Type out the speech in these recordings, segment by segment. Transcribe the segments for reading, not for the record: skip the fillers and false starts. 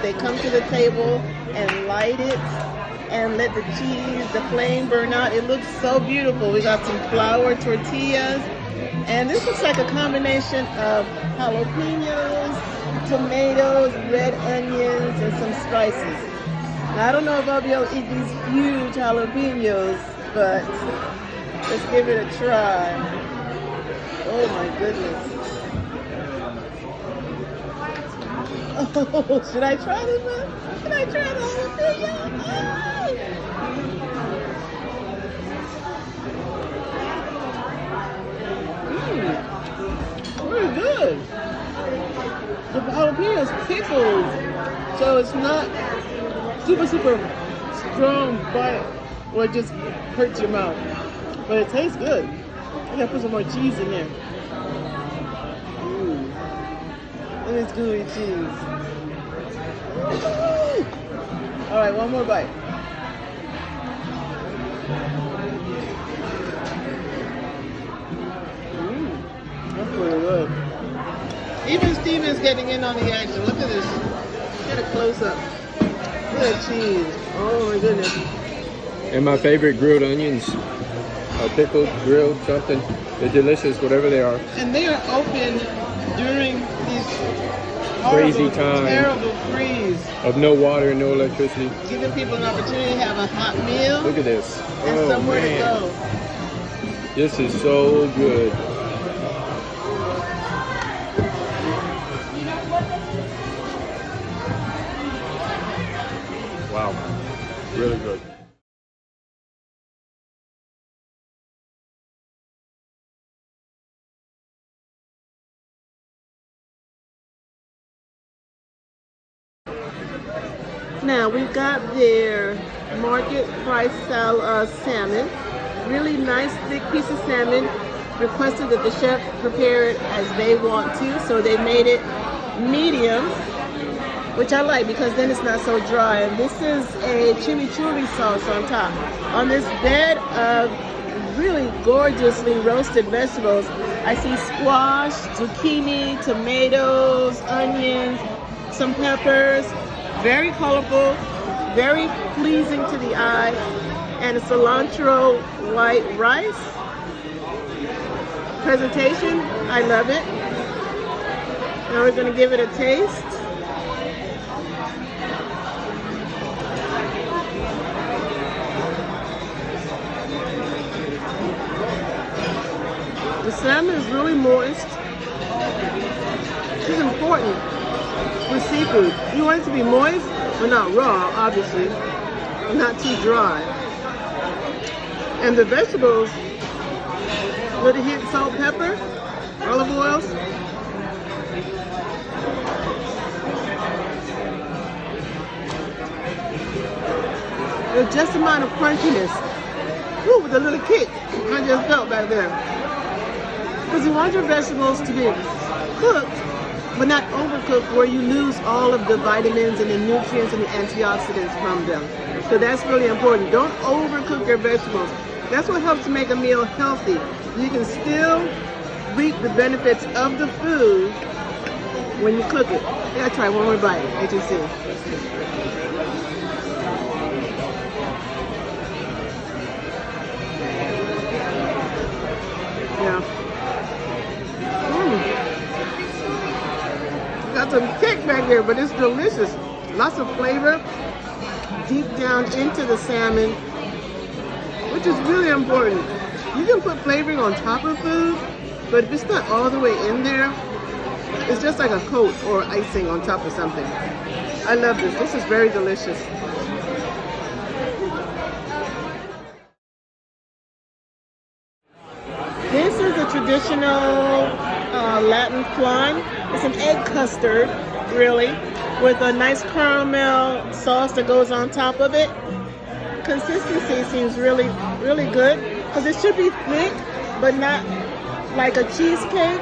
they come to the table and light it and let the cheese, the flame burn out. It looks so beautiful. We got some flour tortillas, and this looks like a combination of jalapenos, tomatoes, red onions, and some spices. Now, I don't know if I'll be able to eat these huge jalapenos, but let's give it a try. Oh my goodness. Oh, should I try this one? Should I try the jalapeno? Very good. The jalapeno is pickled, so it's not super strong bite or it just hurts your mouth. But it tastes good. I gotta put some more cheese in there. Look at this gooey cheese. All right, one more bite. That's pretty good. Even Steven's getting in on the action. Look at this. Get a close up. Look at that cheese. Oh my goodness. And my favorite grilled onions. Pickled, grilled, something. They're delicious, whatever they are. And they are open during these crazy time, terrible freeze of no water, no electricity. Giving people an opportunity to have a hot meal. Look at this. And somewhere to go. This is so good. Wow, really good. Now we've got their market price salmon. Really nice thick piece of salmon. Requested that the chef prepare it as they want to, so they made it medium, which I like because then it's not so dry. And this is a chimichurri sauce on top. On this bed of really gorgeously roasted vegetables, I see squash, zucchini, tomatoes, onions, some peppers. Very colorful, very pleasing to the eye, and a cilantro white rice. Presentation, I love it. Now we're going to give it a taste. The salmon is really moist. This is important with seafood. You want it to be moist, but not raw, obviously. Not too dry. And the vegetables, with a hint salt, pepper, olive oils. There's just amount of crunchiness. Ooh, with a little kick I just felt back there. Because you want your vegetables to be cooked, but not overcooked where you lose all of the vitamins and the nutrients and the antioxidants from them. So that's really important. Don't overcook your vegetables. That's what helps make a meal healthy. You can still reap the benefits of the food when you cook it. I gotta try one more bite, as you see. Yeah. Got some kick back there, but it's delicious. Lots of flavor deep down into the salmon, which is really important. You can put flavoring on top of food, but if it's not all the way in there, it's just like a coat or icing on top of something. I love this. This is very delicious. This is a traditional Latin flan. It's an egg custard, really, with a nice caramel sauce that goes on top of it. Consistency seems really, really good because it should be thick, but not like a cheesecake.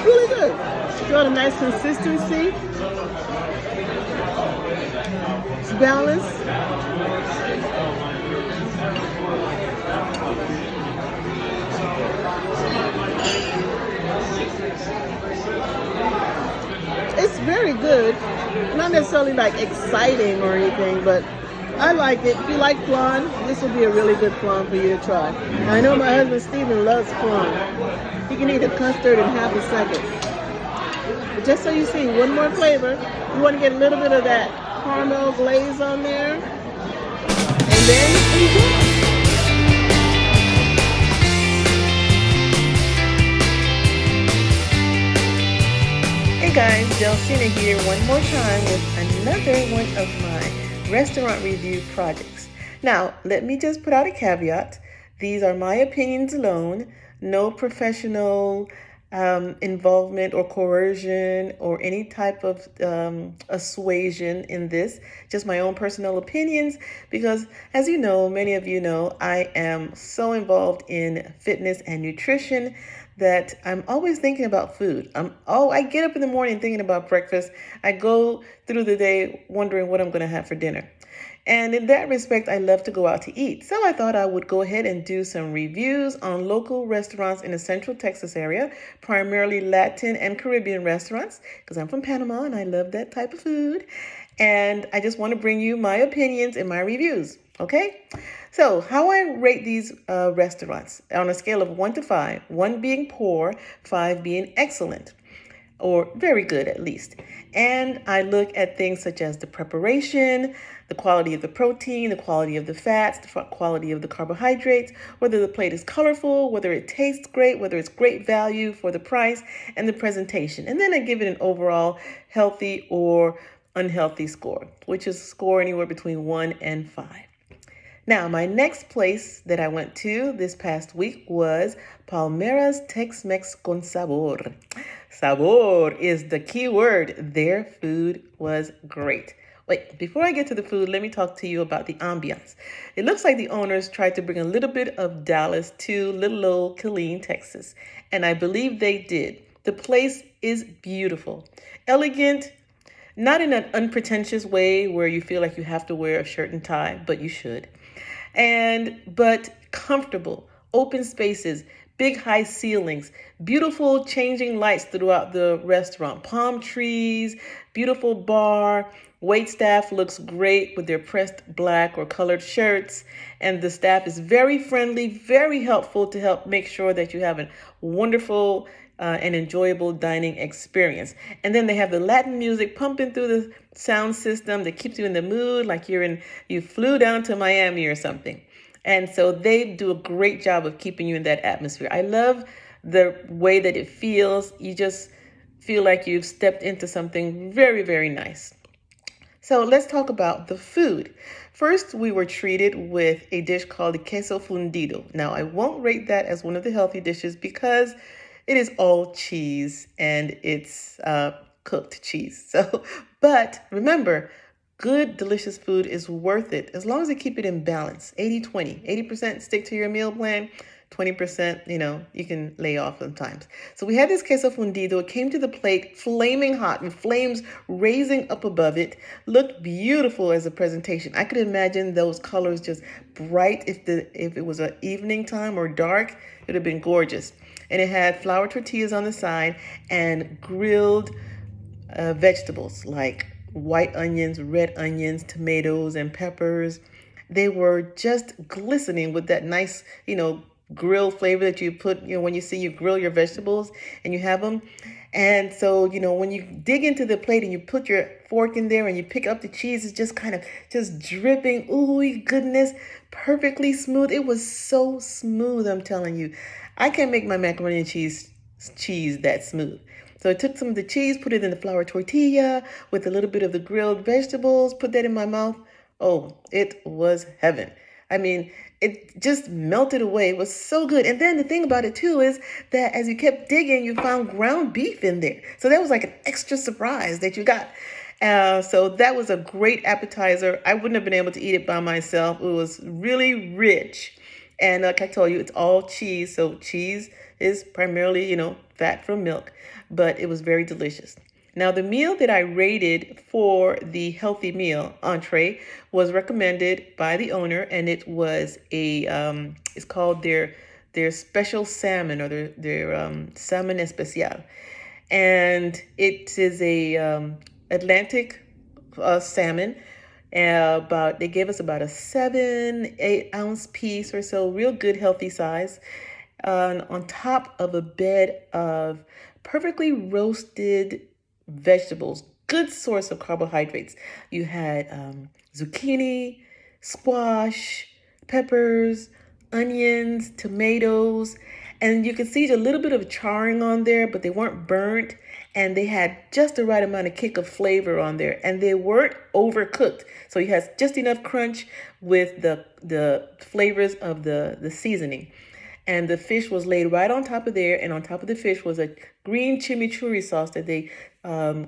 Really good. Got a nice consistency. It's balanced. It's very good. Not necessarily like exciting or anything, but I like it. If you like flan, this will be a really good flan for you to try. I know my husband Stephen loves flan. He can eat the custard in half a second. But just so you see, one more flavor. You want to get a little bit of that caramel glaze on there. And then enjoy. Hey guys, Delcina here one more time with another one of my restaurant review projects. Now, let me just put out a caveat. These are my opinions alone, no professional involvement or coercion or any type of assuasion in this, just my own personal opinions, because as you know, many of you know, I am so involved in fitness and nutrition that I'm always thinking about food. I get up in the morning thinking about breakfast. I go through the day wondering what I'm going to have for dinner. And in that respect, I love to go out to eat. So I thought I would go ahead and do some reviews on local restaurants in the Central Texas area, primarily Latin and Caribbean restaurants, because I'm from Panama and I love that type of food. And I just want to bring you my opinions and my reviews, okay? So how I rate these restaurants on a scale of 1 to 5, 1 being poor, 5 being excellent, or very good at least. And I look at things such as the preparation, the quality of the protein, the quality of the fats, the quality of the carbohydrates, whether the plate is colorful, whether it tastes great, whether it's great value for the price, and the presentation. And then I give it an overall healthy or unhealthy score, which is a score anywhere between 1 and 5. Now, my next place that I went to this past week was Palmera's Tex-Mex con Sabor. Sabor is the key word. Their food was great. Wait, before I get to the food, let me talk to you about the ambiance. It looks like the owners tried to bring a little bit of Dallas to little old Killeen, Texas, and I believe they did. The place is beautiful, elegant, not in an unpretentious way where you feel like you have to wear a shirt and tie, but you should. But comfortable, open spaces, big high ceilings, beautiful changing lights throughout the restaurant, palm trees, beautiful bar. Wait staff looks great with their pressed black or colored shirts, and the staff is very friendly, very helpful to help make sure that you have a wonderful and enjoyable dining experience. And then they have the Latin music pumping through the sound system that keeps you in the mood, like you flew down to Miami or something. And so they do a great job of keeping you in that atmosphere. I love the way that it feels. You just feel like you've stepped into something very, very nice. So let's talk about the food. First, we were treated with a dish called the queso fundido. Now, I won't rate that as one of the healthy dishes because it is all cheese and it's cooked cheese. But remember, good, delicious food is worth it as long as you keep it in balance. 80-20, 80% stick to your meal plan, 20%, you can lay off sometimes. So we had this queso fundido. It came to the plate flaming hot with flames raising up above it. Looked beautiful as a presentation. I could imagine those colors just bright. If it was an evening time or dark, it would have been gorgeous. And it had flour tortillas on the side and grilled vegetables like white onions, red onions, tomatoes, and peppers. They were just glistening with that nice, grill flavor that you put, when you grill your vegetables and you have them. And so, when you dig into the plate and you put your fork in there and you pick up the cheese, it's just kind of just dripping. Ooh, goodness, perfectly smooth. It was so smooth, I'm telling you. I can't make my macaroni and cheese that smooth. So I took some of the cheese, put it in the flour tortilla with a little bit of the grilled vegetables, put that in my mouth. Oh, it was heaven. I mean, it just melted away. It was so good. And then the thing about it too is that as you kept digging, you found ground beef in there. So that was like an extra surprise that you got. So that was a great appetizer. I wouldn't have been able to eat it by myself. It was really rich. And like I told you, it's all cheese. So cheese is primarily, fat from milk. but it was very delicious. Now, the meal that I rated for the healthy meal entree was recommended by the owner, and it was it's called their special salmon, or their salmon especial, and it is a Atlantic salmon. They gave us about a 7-8 ounce piece or so, real good healthy size, on top of a bed of perfectly roasted vegetables, good source of carbohydrates. You had zucchini, squash, peppers, onions, tomatoes, and you could see a little bit of charring on there, but they weren't burnt, and they had just the right amount of kick of flavor on there, and they weren't overcooked. So you had just enough crunch with the flavors of the seasoning. And the fish was laid right on top of there, and on top of the fish was a green chimichurri sauce that they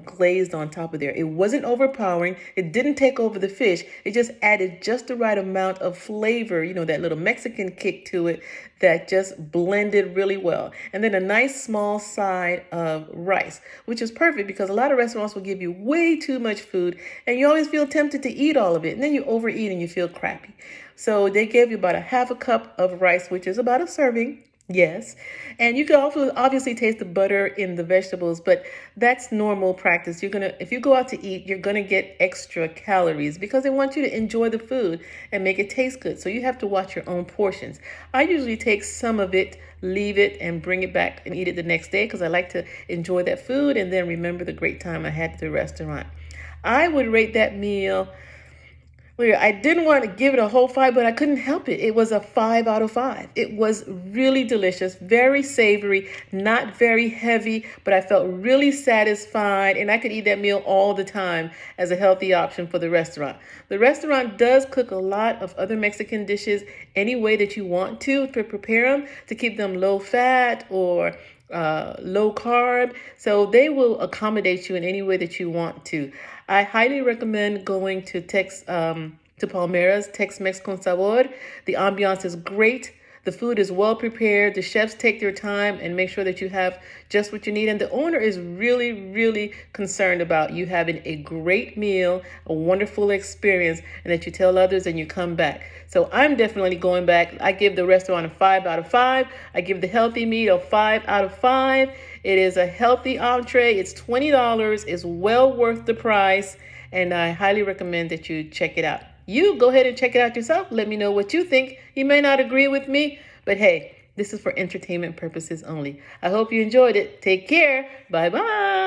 glazed on top of there. It wasn't overpowering. It didn't take over the fish. It just added just the right amount of flavor, that little Mexican kick to it that just blended really well. And then a nice small side of rice, which is perfect because a lot of restaurants will give you way too much food, and you always feel tempted to eat all of it, and then you overeat and you feel crappy. So they gave you about a half a cup of rice, which is about a serving. Yes. And you can also obviously taste the butter in the vegetables, but that's normal practice. If you go out to eat, you're going to get extra calories because they want you to enjoy the food and make it taste good. So you have to watch your own portions. I usually take some of it, leave it, and bring it back and eat it the next day because I like to enjoy that food and then remember the great time I had at the restaurant. I would rate that meal. I didn't want to give it a whole 5, but I couldn't help it. It was a 5 out of 5. It was really delicious, very savory, not very heavy, but I felt really satisfied, and I could eat that meal all the time as a healthy option for the restaurant. The restaurant does cook a lot of other Mexican dishes any way that you want to prepare them, to keep them low fat or low carb. So they will accommodate you in any way that you want to. I highly recommend going to Palmera's, Tex-Mex con Sabor. The ambiance is great. The food is well prepared. The chefs take their time and make sure that you have just what you need. And the owner is really, really concerned about you having a great meal, a wonderful experience, and that you tell others and you come back. So I'm definitely going back. I give the restaurant a 5 out of 5. I give the healthy meal a 5 out of 5. It is a healthy entree. It's $20. It's well worth the price. And I highly recommend that you check it out. You go ahead and check it out yourself. Let me know what you think. You may not agree with me, but hey, this is for entertainment purposes only. I hope you enjoyed it. Take care. Bye-bye.